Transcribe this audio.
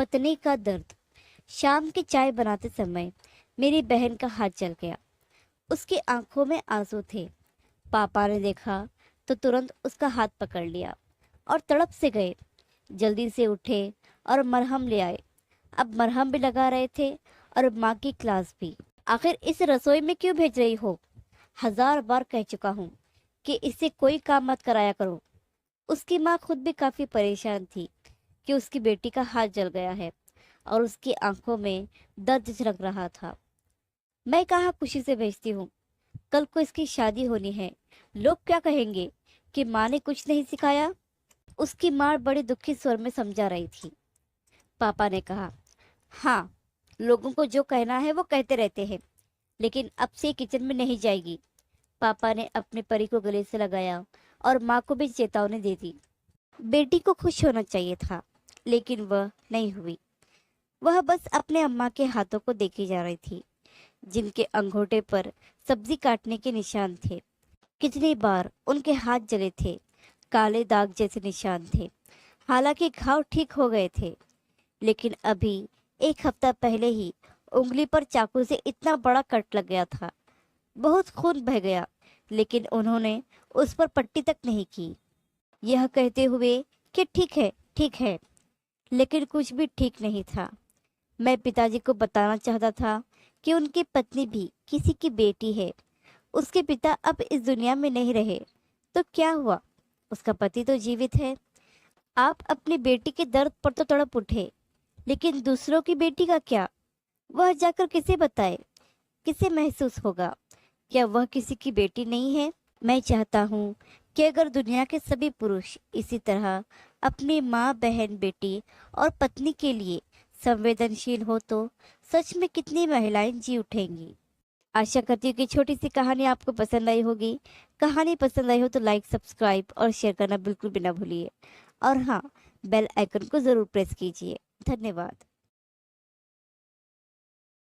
पत्नी का दर्द। शाम की चाय बनाते समय मेरी बहन का हाथ जल गया। उसकी आंखों में आंसू थे। पापा ने देखा तो तुरंत उसका हाथ पकड़ लिया और तड़प से गए। जल्दी से उठे और मरहम ले आए। अब मरहम भी लगा रहे थे और माँ की क्लास भी। आखिर इस रसोई में क्यों भेज रही हो? 1000 बार कह चुका हूँ कि इससे कोई काम मत कराया करो। उसकी माँ खुद भी काफी परेशान थी कि उसकी बेटी का हाथ जल गया है और उसकी आंखों में दर्द झलक रहा था। मैं कहाँ खुशी से भेजती हूँ। कल को इसकी शादी होनी है। लोग क्या कहेंगे कि माँ ने कुछ नहीं सिखाया। उसकी माँ बड़े दुखी स्वर में समझा रही थी। पापा ने कहा, हाँ, लोगों को जो कहना है वो कहते रहते हैं, लेकिन अब से किचन में नहीं जाएगी। पापा ने अपने परी को गले से लगाया और माँ को भी चेतावनी दे दी। बेटी को खुश होना चाहिए था, लेकिन वह नहीं हुई। वह बस अपने अम्मा के हाथों को देखी जा रही थी, जिनके अंगूठे पर सब्जी काटने के निशान थे। कितनी बार उनके हाथ जले थे, काले दाग जैसे निशान थे। हालांकि घाव ठीक हो गए थे, लेकिन अभी 1 हफ्ता पहले ही उंगली पर चाकू से इतना बड़ा कट लग गया था। बहुत खून बह गया, लेकिन उन्होंने उस पर पट्टी तक नहीं की, यह कहते हुए कि ठीक है, लेकिन कुछ भी ठीक नहीं था। मैं पिताजी को बताना चाहता था कि उनकी पत्नी भी किसी की बेटी है। उसके पिता अब इस दुनिया में नहीं रहे, तो क्या हुआ? उसका पति तो जीवित है। आप अपनी बेटी के दर्द पर तो तड़प उठे, लेकिन दूसरों की बेटी का क्या? वह जाकर किसे बताए? किसे महसूस होगा? क्या वह किसी की बेटी नहीं है? मैं चाहता हूँ कि अगर दुनिया के सभी पुरुष इसी तरह अपनी माँ, बहन, बेटी और पत्नी के लिए संवेदनशील हो तो सच में कितनी महिलाएं जी उठेंगी। आशा करती हूँ कि छोटी सी कहानी आपको पसंद आई होगी। कहानी पसंद आई हो तो लाइक, सब्सक्राइब और शेयर करना बिल्कुल भी ना भूलिए। और हाँ, बेल आइकन को ज़रूर प्रेस कीजिए। धन्यवाद।